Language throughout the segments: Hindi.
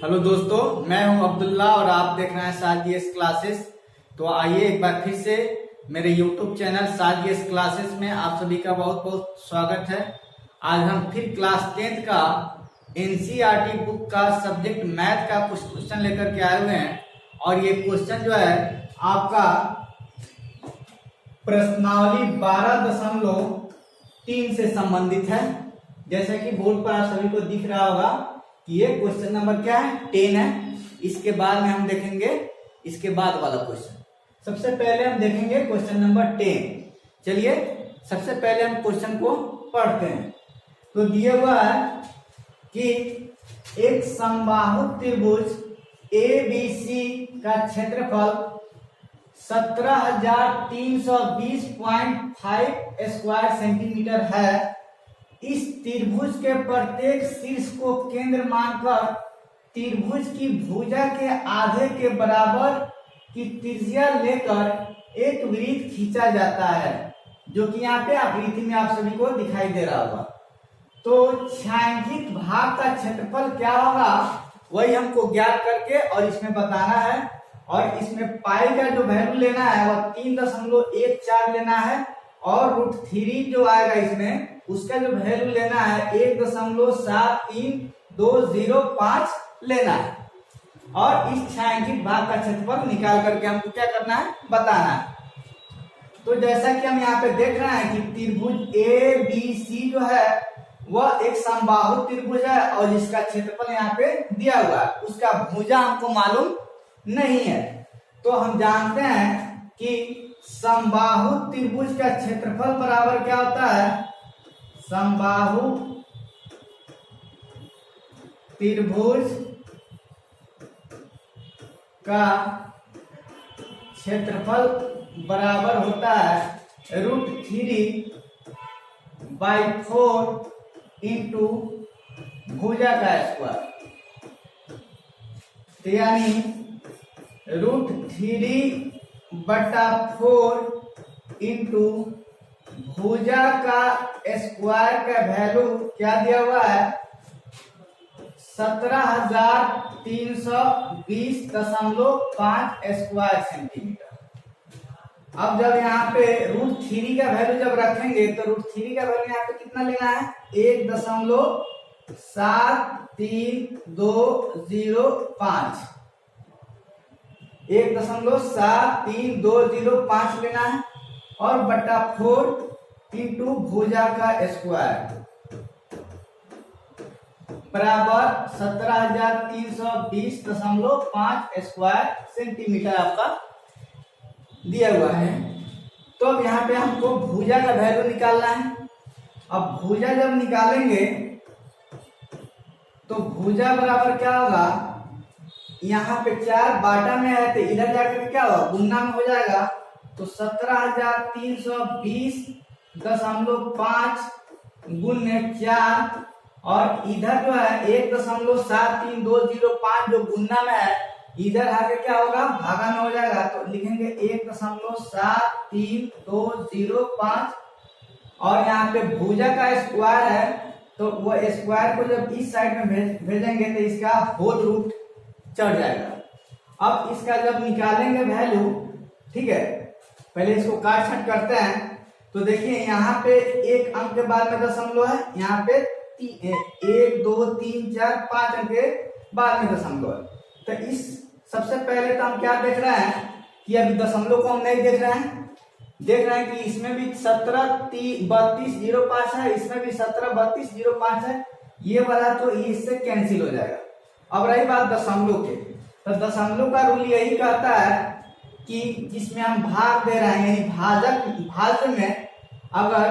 हेलो दोस्तों, मैं हूं अब्दुल्ला और आप देख रहे हैं साजिश क्लासेस। तो आइए एक बार फिर से मेरे यूट्यूब चैनल साजिश क्लासेस में आप सभी का बहुत बहुत स्वागत है। आज हम फिर क्लास 10th का एनसीईआरटी बुक का सब्जेक्ट मैथ का कुछ क्वेश्चन लेकर के आए हुए हैं और ये क्वेश्चन जो है आपका प्रश्नावली 12.3 से संबंधित है। जैसे कि बोर्ड पर आप सभी को दिख रहा होगा कि ये क्वेश्चन नंबर क्या है, 10 है। इसके बाद में हम देखेंगे इसके बाद वाला क्वेश्चन। सबसे पहले हम देखेंगे क्वेश्चन नंबर 10। चलिए सबसे पहले हम क्वेश्चन को पढ़ते हैं। तो दिया हुआ है कि एक समबाहु त्रिभुज ABC का क्षेत्रफल 17,320.5 स्क्वायर सेंटीमीटर है। इस त्रिभुज के प्रत्येक शीर्ष को केंद्र मानकर त्रिभुज की भुजा के आधे के बराबर की त्रिज्या लेकर एक वृत्त खींचा जाता है, जो कि यहाँ पे आकृति में आप सभी को दिखाई दे रहा होगा। तो छायांकित भाग का क्षेत्रफल क्या होगा वही हमको ज्ञात करके और इसमें बताना है। और इसमें पाई का जो वैल्यू लेना है वह 3.14 लेना है और √3 जो आएगा इसमें उसका जो वैल्यू लेना है 1.73205 लेना है। और इस छायांकित भाग का क्षेत्रफल निकाल करके हमको क्या करना है, बताना है। तो जैसा कि हम यहाँ पे देख रहे हैं कि त्रिभुज ABC जो है वह एक समबाहु त्रिभुज है और इसका क्षेत्रफल यहाँ पे दिया हुआ है। उसका भुजा हमको मालूम नहीं है। तो हम जानते हैं कि समबाहु त्रिभुज का क्षेत्रफल बराबर क्या होता है, समबाहु त्रिभुज का क्षेत्रफल बराबर होता है √3/4 इंटू भुजा का स्क्वायर। तो यानी √3/4 इंटू भुजा का स्क्वायर का वैल्यू क्या दिया हुआ है, 17,320.5 स्क्वायर सेंटीमीटर। अब जब यहाँ पे √3 का वैल्यू जब रखेंगे तो √3 का वैल्यू यहाँ पे कितना लेना है, 1.73205 1.73205 लेना है और बटा 4 इंटू भुजा का स्क्वायर बराबर 17,320.5 स्क्वायर सेंटीमीटर आपका दिया हुआ है। तो अब यहाँ पे हमको भुजा का वैल्यू निकालना है। अब भुजा जब निकालेंगे तो भुजा बराबर क्या होगा, यहाँ पे 4 बाटा में है तो इधर जाकर क्या होगा, गुना में हो जाएगा। तो 17,320.5 गुने 4 और इधर जो है 1.73205 जो गुना में है इधर आके क्या होगा, भागा में हो जाएगा। तो लिखेंगे 1.73205 और यहाँ पे भुजा का स्क्वायर है तो वो स्क्वायर को जब इस साइड में भेजेंगे तो इसका होल रूट चढ़ जाएगा। अब इसका जब निकालेंगे वैल्यू, ठीक है, पहले इसको काट छांट करते हैं। तो देखिए यहाँ पे एक अंक के बाद में दशमलव है, यहाँ पे 1 2 3 4 5 अंक के बाद में दशमलव है। तो इस सबसे पहले तो हम क्या देख रहे हैं कि अभी दशमलव को हम नहीं देख रहे हैं, देख रहे हैं कि इसमें भी 173205 है, इसमें भी 173205 है। ये वाला तो इससे कैंसिल हो जाएगा। अब रही बात दशमलव के, तो दशमलव का रूल यही कहता है कि जिसमें हम भाग दे रहे हैं यानी भाज्य में अगर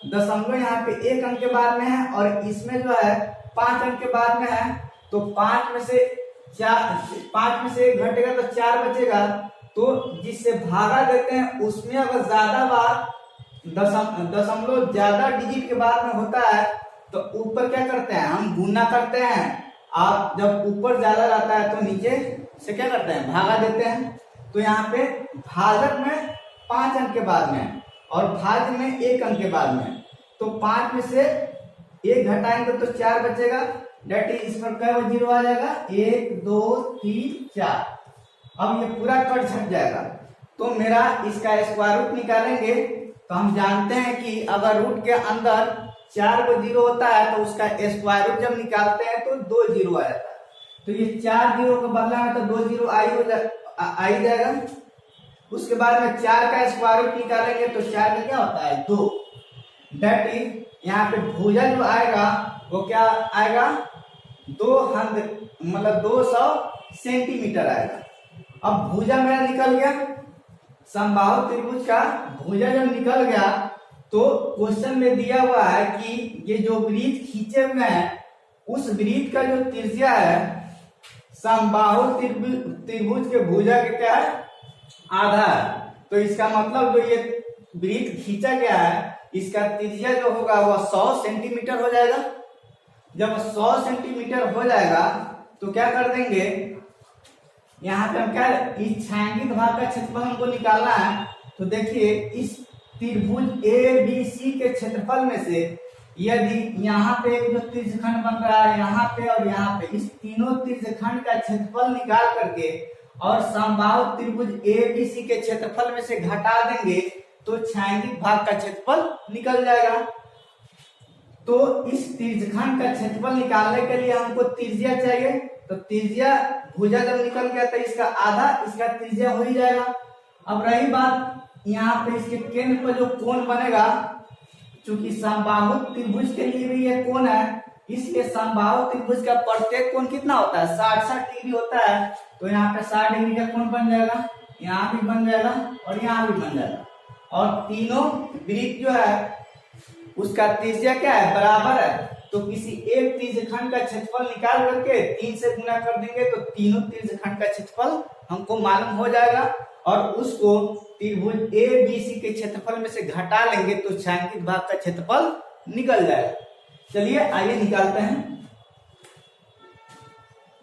दशमलव यहाँ पे 1 अंक के बाद में है और इसमें जो है 5 अंक के बाद में है तो 5 में से 1 घटेगा तो 4 बचेगा। तो जिससे भागा देते हैं उसमें अगर ज्यादा बार दशमलव ज्यादा डिजिट के बाद में होता है तो ऊपर क्या करते हैं, हम गुना करते हैं। आप जब ऊपर ज्यादा रहता है तो नीचे से क्या करते हैं, भागा देते हैं। तो यहाँ पे भाजक में 5 अंक के बाद में और भाज्य में 1 अंक के बाद में, तो 5 में से 1 घटाएंगे तो 4 बचेगा। डेट इज इस पर क्या जीरो आ जाएगा, 1 2 3 4। अब ये पूरा कट छट जाएगा, तो मेरा इसका स्क्वायर रूट निकालेंगे तो हम जानते हैं कि अगर रूट के अंदर 4 को जीरो होता है तो उसका स्क्वायर रूट जब निकालते हैं तो 2 जीरो आ जाता है। तो ये 4 जीरो के बदला में तो 2 जीरो आ ही जाएगा। उसके बाद में 4 का स्क्वायर रूट निकालेंगे तो 4 का क्या होता है 2। डेट इज यहाँ पे भुजा जो आएगा वो क्या आएगा 200 सेंटीमीटर आएगा। अब भुजा मेरा निकल गया, समबाहु त्रिभुज का भुजा जब निकल गया तो क्वेश्चन में दिया हुआ है कि ये जो वृत्त खींचे हुए हैं उस वृत्त का जो त्रिज्या है समबाहु त्रिभुज के भुजा के क्या है आधा है। तो इसका मतलब जो ये वृत्त खींचा गया है इसका त्रिज्या जो होगा वह 100 सेंटीमीटर हो जाएगा। जब 100 सेंटीमीटर हो जाएगा तो क्या कर देंगे, यहाँ पे हम क्या इस छायांकित भाग का क्षेत्रफल हमको निकालना है। तो देखिए इस त्रिभुज ए बी सी के क्षेत्रफल में से यदि यहाँ पे एक जो त्रिज्यखंड बन रहा है यहाँ पे और यहाँ पे, इस तीनों त्रिज्यखंड का क्षेत्रफल निकाल करके और समबाहु त्रिभुज ए बी सी के क्षेत्रफल में से घटा देंगे तो छायांकित भाग का क्षेत्रफल निकल जाएगा। तो इस त्रिज्यखंड का क्षेत्रफल निकालने के लिए हमको त्रिज्या चाहिए। तो त्रिज्या भुजा जब निकल गया तो इसका आधा इसका त्रिज्या हो ही जाएगा। अब रही बात यहाँ पे इसके केंद्र पर जो कोण बनेगा, चूंकि समबाहु त्रिभुज के लिए भी ये कोण है इसलिए समबाहु त्रिभुज का प्रत्येक कोण कितना होता है 60 डिग्री होता है। तो यहाँ पे 60 डिग्री का कोण बन जाएगा, यहाँ भी बन जाएगा और यहाँ भी बन जाएगा। और तीनों वृत्त जो है उसका त्रिज्या क्या है बराबर है। तो किसी एक त्रिज्यखंड का क्षेत्रफल निकाल करके 3 से गुना कर देंगे तो तीनों त्रिज्यखंड का क्षेत्रफल हमको मालूम हो जाएगा और उसको त्रिभुज ए बी सी के क्षेत्रफल में से घटा लेंगे तो छायांकित भाग का क्षेत्रफल निकल जाएगा। चलिए आइए निकालते हैं।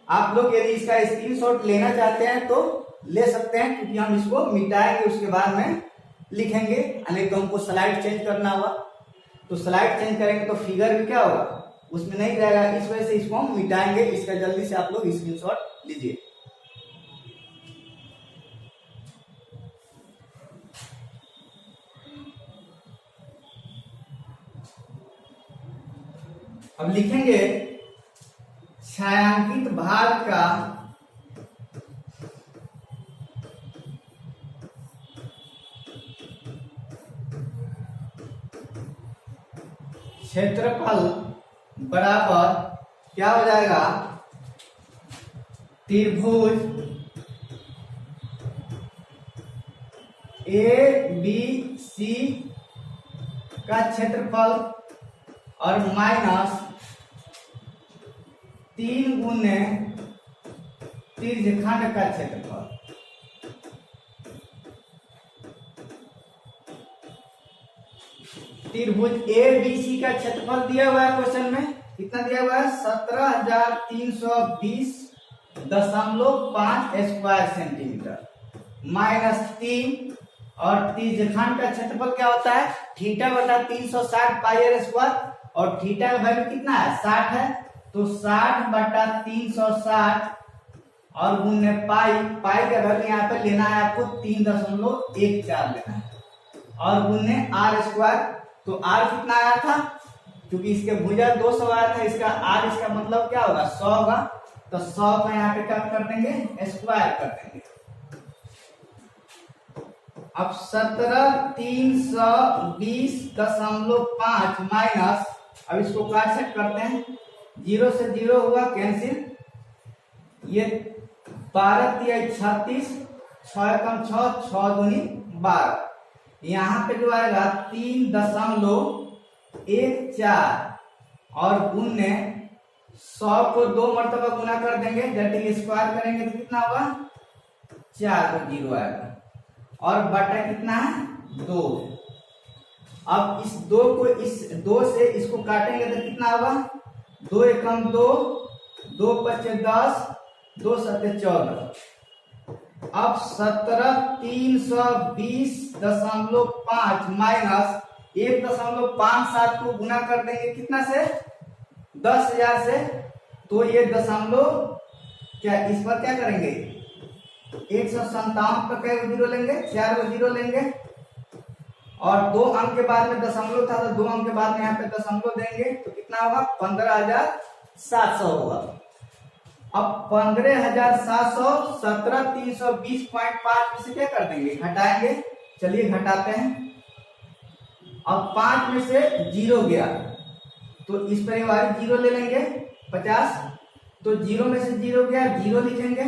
आप लोग यदि इसका स्क्रीनशॉट लेना चाहते हैं तो ले सकते हैं, क्योंकि हम इसको मिटाएंगे उसके बाद में लिखेंगे। अनेक तो हमको स्लाइड चेंज करना होगा, तो स्लाइड चेंज करेंगे तो फिगर भी क्या होगा उसमें नहीं जाएगा, इस वजह से इसको हम मिटाएंगे। इसका जल्दी से आप लोग स्क्रीनशॉट लीजिए। अब लिखेंगे छायांकित भाग का क्षेत्रफल बराबर क्या हो जाएगा त्रिभुज ए बी सी का क्षेत्रफल और माइनस 3 गुने त्रिज्यखंड का क्षेत्रफल। त्रिभुज ए बी सी का क्षेत्रफल दिया हुआ है क्वेश्चन में, कितना दिया हुआ है 17,320.5 स्क्वायर सेंटीमीटर माइनस 3 और त्रिज्यखंड का क्षेत्रफल क्या होता है थीटा बटा 360 पाई आर स्क्वायर और थीटा का वैल्यू कितना है 60 है। तो 60 बटा 360 और गुने पाई का वैल्यू यहाँ पे लेना है आपको 3.14 लेना है और गुने आर स्क्वायर। तो आर कितना आया था, क्योंकि इसके भुजा 200 आया था, इसका आर इसका मतलब क्या होगा 100 होगा। तो 100 का यहाँ पे क्या कर देंगे स्क्वायर कर देंगे। अब 17,320.5 माइनस, अब इसको काट सेट करते हैं, 0 से 0 हुआ कैंसिल, ये 12 तिया 36, 6 कम 6, 6 दूनी 12, यहाँ पे जो आएगा 3.14 और गुने 100 को 2 मरतबा गुना कर देंगे, जटिल स्क्वायर करेंगे तो कितना होगा 4 को 0 आएगा और बटा कितना है 2। अब इस 2 को इस 2 से इसको काटेंगे तो कितना होगा 2 एकम 2, 2 पचे 10, 2 सत्ते 14। अब 17,320.5 माइनस 1.57 को गुना कर देंगे कितना से 10,000 से, तो ये दशमलव क्या इस पर क्या करेंगे 157 पर कई जीरो लेंगे 4 जीरो लेंगे और 2 अंक के बाद में दशमलव था तो 2 अंक के बाद में यहाँ पे दशमलव देंगे तो कितना होगा 15,700 होगा। अब 15,700 17,320.5 में से क्या कर देंगे घटाएंगे। चलिए घटाते हैं। अब 5 में से 0 गया तो इस पर एक बार 0 ले लेंगे 50 तो 0 में से 0 गया 0 लिखेंगे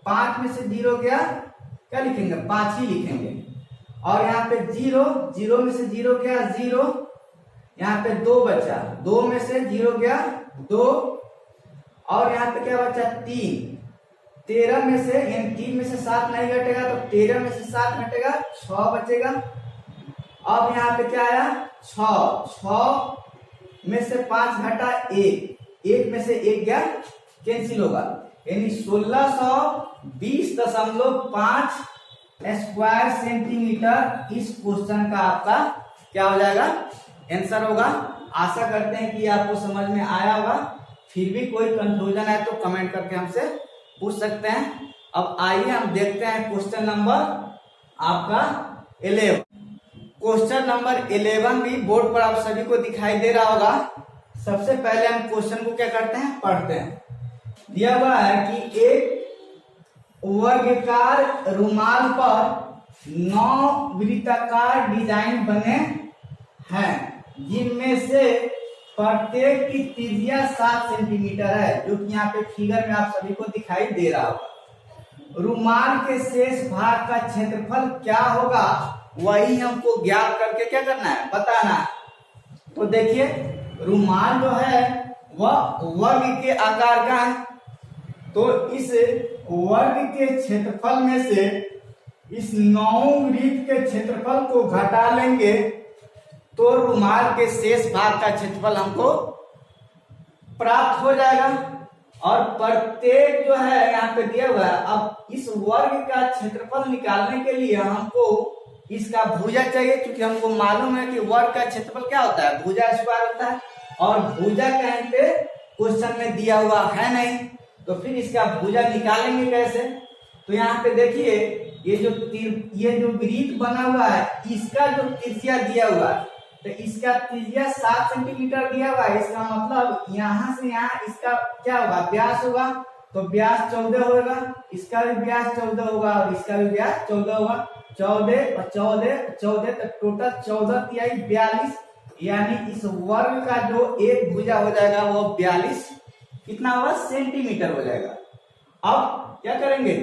5 में से 0 गया क्या लिखेंगे 5 ही लिखेंगे और यहाँ पे 0 0 में से 0 गया 0 यहाँ पे 2 बचा 2 में से 0 गया 2 और यहाँ पे क्या बचा 3 13 में से यानी 3 में से 7 नहीं घटेगा तो 13 में से 7 घटेगा 6 बचेगा। अब यहाँ पे क्या आया 6 में से 5 घटा 1 में से 1 गया कैंसिल होगा यानी 1620.5 स्क्वायर सेंटीमीटर इस क्वेश्चन का आपका क्या हो जाएगा आंसर होगा। आशा करते हैं कि आपको समझ में आया होगा। फिर भी कोई कंफ्यूजन है तो कमेंट करके हमसे पूछ सकते हैं। अब आइए हम देखते हैं क्वेश्चन नंबर आपका 11। क्वेश्चन नंबर 11 भी बोर्ड पर आप सभी को दिखाई दे रहा होगा। सबसे पहले हम क्वेश्चन को क्या करते हैं पढ़ते हैं। दिया हुआ है कि एक वर्गाकार रुमाल पर 9 वृत्ताकार डिजाइन बने हैं जिनमें से प्रत्येक की त्रिज्या 7 सेंटीमीटर है जो कि यहाँ पे फिगर में आप सभी को दिखाई दे रहा होगा। रुमाल के शेष भाग का क्षेत्रफल क्या होगा वही हमको ज्ञात करके क्या करना है बताना है। तो देखिए रुमाल जो है वह वर्ग के आकार का है तो इस वर्ग के क्षेत्रफल में से इस 9 वृत्त के क्षेत्रफल को घटा लेंगे तो रुमाल के शेष भाग का क्षेत्रफल हमको प्राप्त हो जाएगा। और प्रत्येक जो है यहाँ पे दिया हुआ है। अब इस वर्ग का क्षेत्रफल निकालने के लिए हमको इसका भुजा चाहिए क्योंकि हमको मालूम है कि वर्ग का क्षेत्रफल क्या होता है भुजा स्क्वायर होता है और भुजा कहीं पे क्वेश्चन में दिया हुआ है नहीं तो फिर इसका भुजा निकालेंगे कैसे। तो यहाँ पे देखिए ये जो वृत्त बना हुआ है इसका जो त्रिज्या दिया हुआ है तो इसका त्रिज्या 7 सेंटीमीटर दिया हुआ है। इसका मतलब यहाँ से यहाँ इसका क्या होगा व्यास होगा तो व्यास 14 होगा इसका भी व्यास 14 होगा और इसका भी व्यास 14 होगा 14 और 14 14 तो टोटल 14 तिहाई 42 यानी इस वर्ग का जो एक भुजा हो जाएगा वो 42 कितना होगा सेंटीमीटर हो जाएगा। अब क्या करेंगे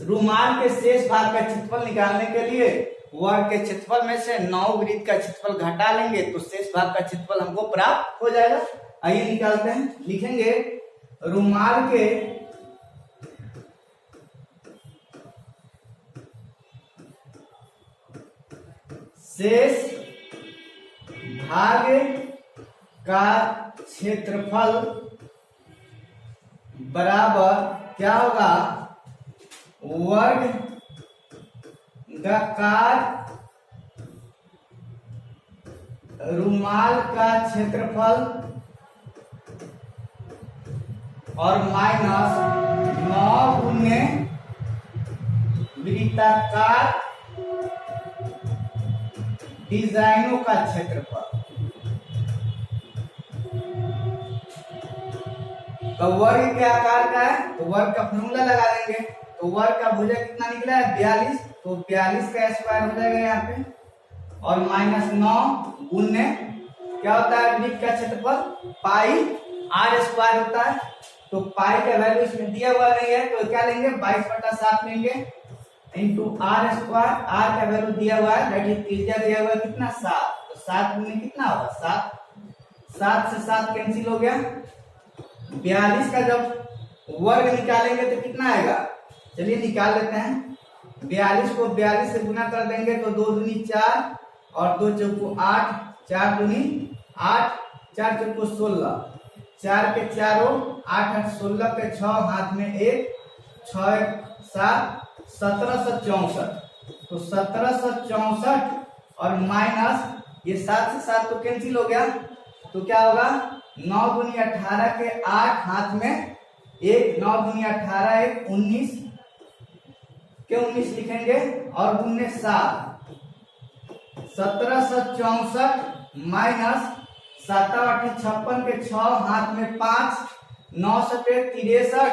रुमाल के शेष भाग का क्षेत्रफल निकालने के लिए वर्ग के क्षेत्रफल में से 9 वृत्त का क्षेत्रफल घटा लेंगे तो शेष भाग का क्षेत्रफल हमको प्राप्त हो जाएगा। आइए निकालते हैं। लिखेंगे रुमाल के शेष भाग का क्षेत्रफल बराबर क्या होगा वर्गाकार रुमाल का क्षेत्रफल और माइनस 9 गुने वृत्ताकार डिजाइनों का क्षेत्रफल। तो वर्ग के आकार का है तो वर्ग का फॉर्मूला लगा देंगे तो वर्ग का भुजा कितना निकला है 42 तो 42 का स्क्वायर हो जाएगा यहाँ पे और माइनस 9 गुने क्या होता है वृत्त का क्षेत्रफल पाई r स्क्वायर होता है तो पाई का वैल्यू इसमें दिया हुआ नहीं है तो क्या लेंगे 22/7 लेंगे इंटू r स्क्वायर r का वैल्यू दिया हुआ है दैट इज त्रिज्या दिया हुआ है कितना 7 तो 7 गुने कितना होगा 7 से 7 कैंसिल हो गया 42 का जब वर्ग निकालेंगे तो कितना आएगा चलिए निकाल लेते हैं। 42 को 42 से गुना कर देंगे तो 2 दूनी 4 और 2 चौको 8 4 दूनी 8 4 चौको 16 4 के 4 8 8 16 के 6 हाथ में 1 6 7 1764 तो 1764 और माइनस ये 7 से 7 तो कैंसिल हो गया तो क्या होगा 9 दूनी 18 के 8 हाथ में एक, 9 दूनी 18 एक 19 के 19 लिखेंगे और गुने 7, 1764 माइनस 7 8 56 के 6 हाथ में 5, 9 7 63,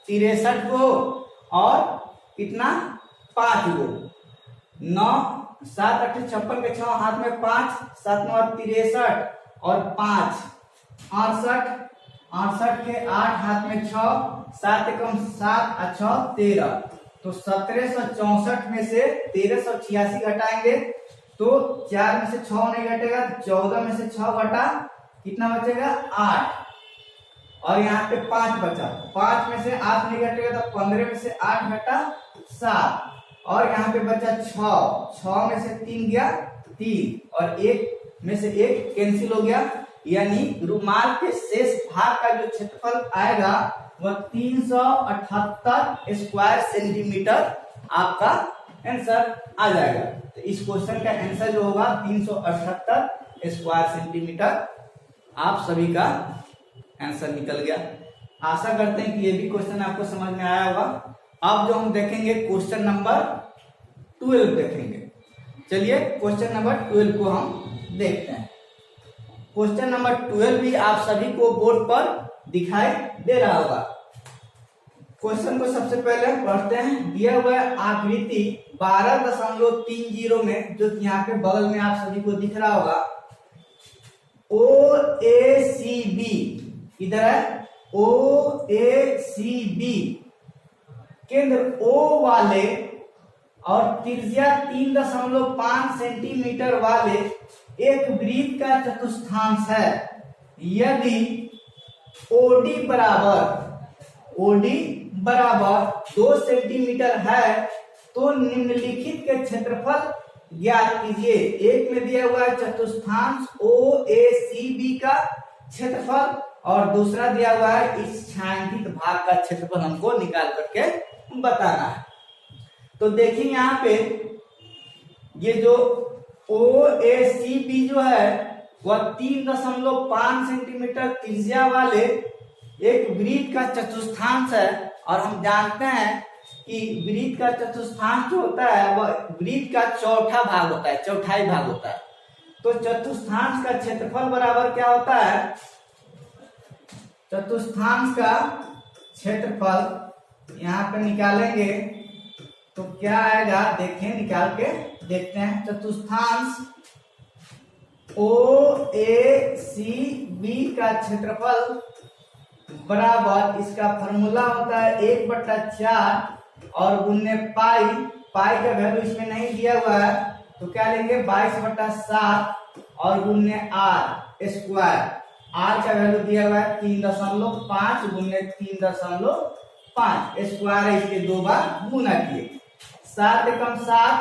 63 को और कितना 5 को, 9 7 8 56 के 6 हाथ में 5, 7 9 63 और 5 68, 68 के 8 हाथ में 6, 7 एकम 7 और 6 13, तो 1764 में से 1386 घटाएंगे तो 4 में से 6 नहीं घटेगा, 14 में से 6 घटा कितना बचेगा 8, और यहाँ पे 5 बचा, 5 में से 8 नहीं घटेगा तो 15 में से 8 घटा 7, और यहाँ पे बचा 6 में से 3 गया 3, और 1 में से 1 कैंसिल हो गया, यानी रुमाल के शेष भाग का जो क्षेत्रफल आएगा वह 378 स्क्वायर सेंटीमीटर आपका आंसर आ जाएगा। तो इस क्वेश्चन का आंसर जो होगा 378 स्क्वायर सेंटीमीटर, आप सभी का आंसर निकल गया। आशा करते हैं कि ये भी क्वेश्चन आपको समझ में आया होगा। अब जो हम देखेंगे क्वेश्चन नंबर 12 देखेंगे। चलिए क्वेश्चन नंबर 12 को हम देखते हैं। क्वेश्चन नंबर 12 भी आप सभी को बोर्ड पर दिखाई दे रहा होगा। क्वेश्चन को सबसे पहले पढ़ते हैं। दिया हुआ आकृति 12.30 में, जो यहाँ पे बगल में आप सभी को दिख रहा होगा, OACB, इधर है OACB, केंद्र O वाले और त्रिज्या 3.5 सेंटीमीटर वाले एक वृत्त का चतुर्थांश है। यदि OD बराबर 2 सेंटीमीटर है तो निम्नलिखित के क्षेत्रफल ज्ञात कीजिए। एक में दिया हुआ है चतुर्थांश OACB का क्षेत्रफल, और दूसरा दिया हुआ है इस छायांकित भाग का क्षेत्रफल हमको निकाल करके बताना है। तो देखिए यहाँ पे ये जो OACB जो है वह 3.5 सेंटीमीटर त्रिज्या वाले एक वृत्त का चतुर्थांश है, और हम जानते हैं कि वृत्त का चतुर्थांश जो होता है वह वृत्त का चौथा भाग होता है, चौथाई भाग होता है। तो चतुर्थांश का क्षेत्रफल बराबर क्या होता है, चतुर्थांश का क्षेत्रफल यहाँ पे निकालेंगे तो क्या आएगा, देखिए निकाल के देखते हैं। चतुर्थांश OACB का क्षेत्रफल बराबर, इसका फॉर्मूला होता है 1/4 और गुने पाई का वैल्यू इसमें नहीं दिया हुआ है तो क्या लेंगे 22/7 और गुने R स्क्वायर। R का वैल्यू दिया हुआ है 3.5 गुने 3.5 स्क्वायर है, इसके 2 बार गुना किए। 7 एकम 7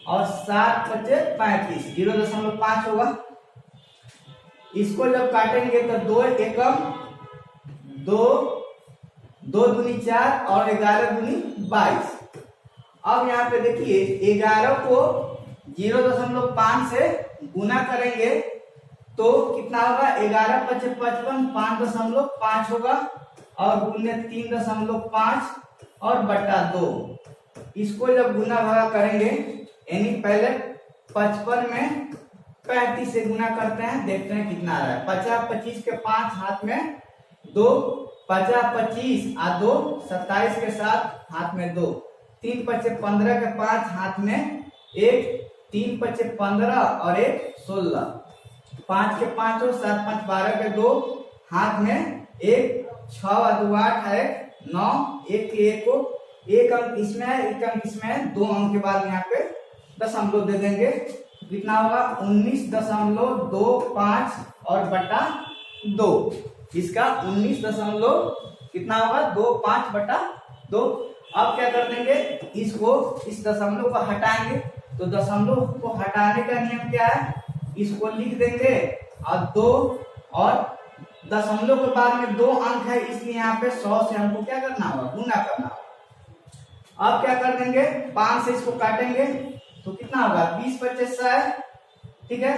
और 7 बचे 35, 0.5 होगा। इसको जब काटेंगे तो 2 एकम 2, 2 दूनी 4 और 11 दूनी 22। अब यहाँ पे देखिए 11 को 0.5 से गुना करेंगे तो कितना होगा, 11 × 55, 5.5 होगा, और गुने 3.5 और बटा 2। इसको जब गुना भागा करेंगे, यानी पहले 55 में 35 से गुना करते हैं, देखते हैं कितना आ रहा है। 50 25 के 5 हाथ में 2, 50 25 और 2 27 के 7 हाथ में 2, 3 5 15 के 5 हाथ में 1, 3 5 15 और 1 16, 5 के 5 और 7 5 12 के 2 हाथ में 1, 6 और 2 8 है 9, 1 के 1 को 1 अंक इसमें है, 1 अंक इसमें है, 2 अंक के बाद यहाँ पे दशमलव दे देंगे। कितना होगा 19.25 और बटा 2, इसका 19 दशमलव कितना होगा 25 बटा 2। अब क्या कर देंगे, इसको इस दशमलव को हटाएंगे, तो दशमलव को हटाने का नियम क्या है, इसको लिख देंगे और 2 और दशमलव के बाद में 2 अंक है, इसलिए यहाँ पे 100 से हमको क्या करना होगा, गुना करना होगा। अब क्या कर देंगे, 5 से इसको काटेंगे तो कितना होगा 20 25 है, ठीक है,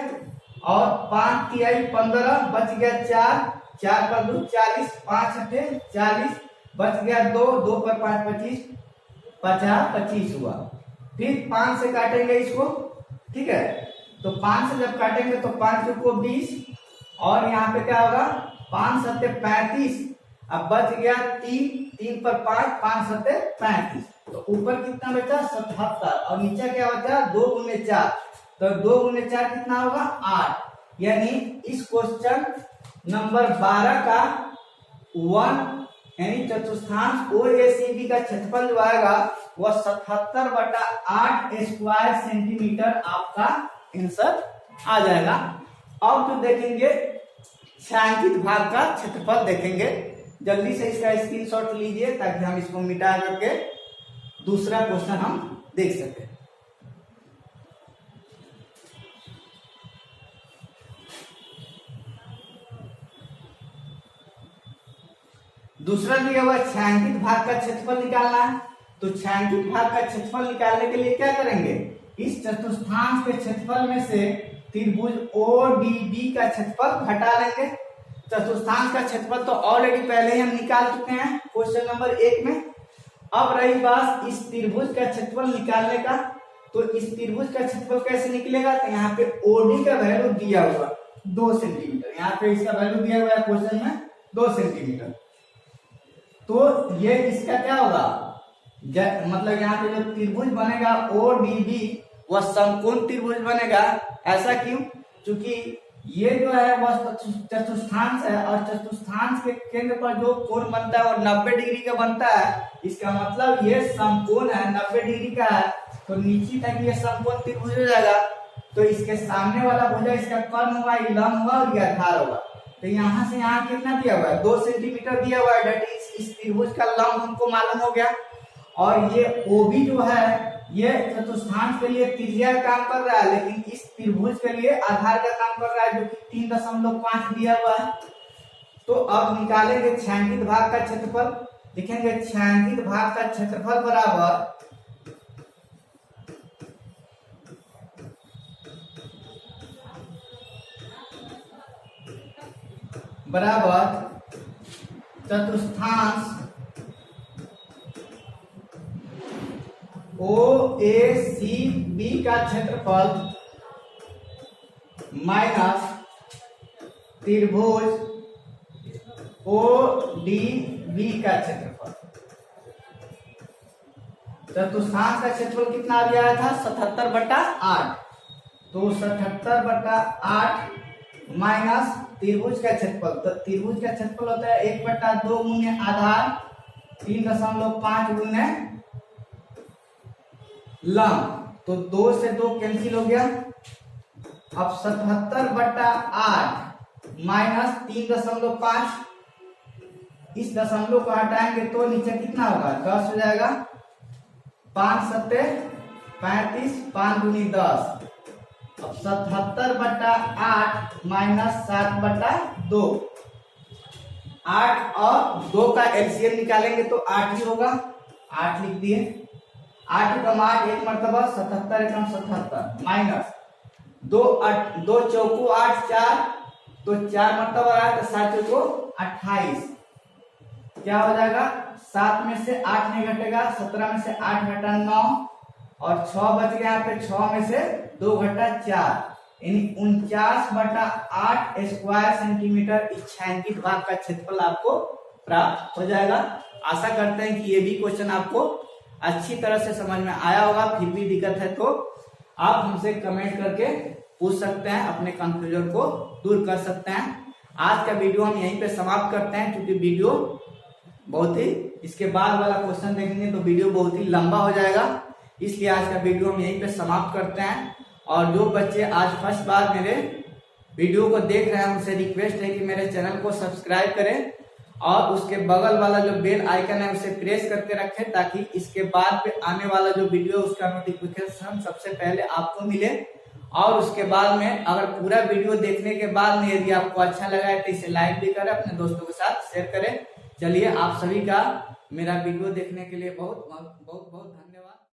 और 5 तिहाई 15 बच गया 4, 4 पर 2 40, 5 अठे 40, बच गया 2, 2 पर 5 25, 25 हुआ। फिर 5 से काटेंगे इसको, ठीक है। तो 5 से जब काटेंगे तो 5 को 20 और यहाँ पे क्या होगा 5 सत्ते 35, अब बच गया 3, 3 पर 5, 5 सत्ते 35। तो ऊपर कितना बचा 77 और नीचे क्या बचा 2 गुने 4, तो 2 गुने 4 कितना होगा 8। यानी इस क्वेश्चन नंबर 12 का 1 यानी चतुर्थांश OACB का क्षेत्रफल जो आएगा वह 77/8 स्क्वायर सेंटीमीटर आपका आंसर आ जाएगा। अब जो देखेंगे छायांकित भाग का क्षेत्रफल देखेंगे, जल्दी से इसका स्क्रीनशॉट लीजिए ताकि हम इसको मिटा करके दूसरा क्वेश्चन हम देख सके। दूसरा दिया हुआ छायांकित भाग का क्षेत्रफल निकालना है। तो छायांकित भाग का क्षेत्रफल निकालने के लिए क्या करेंगे, इस चतुर्थांश के क्षेत्रफल में से त्रिभुज ODB का क्षेत्रफल घटा लेंगे। चतुर्थांश का क्षेत्रफल तो ऑलरेडी पहले ही हम निकाल चुके हैं क्वेश्चन नंबर 1 में। अब रही बात इस त्रिभुज का क्षेत्रफल निकालने का, तो इस त्रिभुज का क्षेत्रफल कैसे निकलेगा, तो यहाँ पे OD का वैल्यू दिया हुआ 2 सेंटीमीटर, यहाँ पे इसका वैल्यू दिया हुआ है क्वेश्चन में 2 सेंटीमीटर। तो ये इसका क्या होगा, मतलब यहाँ पे जो त्रिभुज बनेगा ODB वह समकोण त्रिभुज बनेगा। ऐसा क्यों, क्योंकि ये जो है वह चतुर्थांश है और चतुर्थांश के केंद्र पर जो कोण बनता है वो 90 डिग्री का बनता है। इसका मतलब ये समकोण है, 90 डिग्री का है, तो नीचे तक ये समकोण त्रिभुज हो जाएगा। तो इसके सामने वाला भुजा इसका कर्ण हुआ, ये लंब हुआ और ये आधार होगा। तो यहाँ से यहाँ कितना दिया हुआ है 2 सेंटीमीटर दिया हुआ है, डेट इज इस त्रिभुज का लंब हमको मालूम हो गया। और ये OB जो है ये चतुर्थांश के लिए त्रिज्या का काम कर रहा है, लेकिन इस त्रिभुज के लिए आधार का काम कर रहा है जो कि 3.5 दिया हुआ है। तो अब निकालेंगे छायांकित भाग का क्षेत्रफल। लिखेंगे छायांकित भाग का क्षेत्रफल बराबर चतुर्थांश OACB का क्षेत्रफल माइनस त्रिभुज ODB का क्षेत्रफल। चतुर्थांश का क्षेत्रफल कितना आ गया था 77/8, तो 77/8 माइनस त्रिभुज का क्षेत्रफल, तो त्रिभुज का क्षेत्रफल होता है 1/2 गुने आधार 3.5 गुने लंब, तो 2 से 2 कैंसिल हो गया। अब 77/8 माइनस 3.5, इस दशमलव को हटाएंगे तो नीचे कितना होगा 10 हो जाएगा। 5 सत्ते 35, 5 दूनी 10। अब 77/8 माइनस 7/2, 8 और 2 का एलसीएम निकालेंगे तो 8 ही होगा, 8 लिख दिए। 8 कम 8 एक मरतबा 77 एकम 77 माइनस 2 चौको 8 4, तो 4 मरतबा आया तो 7 चौको 28, क्या हो जाएगा 7 में से 8 नहीं घटेगा, 17 में से 8 घटा 9 और 6 बच गया यहाँ पे, 6 में से 2 घटा 4, यानी 49/8 स्क्वायर सेंटीमीटर इस छायांकित भाग का क्षेत्रफल आपको प्राप्त हो जाएगा। आशा करते हैं कि ये भी क्वेश्चन आपको अच्छी तरह से समझ में आया होगा। फिर भी दिक्कत है तो आप हमसे कमेंट करके पूछ सकते हैं, अपने कंफ्यूजन को दूर कर सकते हैं। आज का वीडियो हम यहीं पे समाप्त करते हैं, क्योंकि वीडियो बहुत ही, इसके बाद वाला क्वेश्चन देखेंगे तो वीडियो बहुत ही लंबा हो जाएगा, इसलिए आज का वीडियो हम यहीं पे समाप्त करते हैं। और जो बच्चे आज फर्स्ट बार मेरे वीडियो को देख रहे हैं उनसे रिक्वेस्ट है कि मेरे चैनल को सब्सक्राइब करें और उसके बगल वाला जो बेल आइकन है उसे प्रेस करके रखें, ताकि इसके बाद पे आने वाला जो वीडियो उसका नोटिफिकेशन सबसे पहले आपको मिले। और उसके बाद में अगर पूरा वीडियो देखने के बाद में यदि आपको अच्छा लगा है तो इसे लाइक भी करें, अपने दोस्तों के साथ शेयर करें। चलिए, आप सभी का मेरा वीडियो देखने के लिए बहुत बहुत धन्यवाद।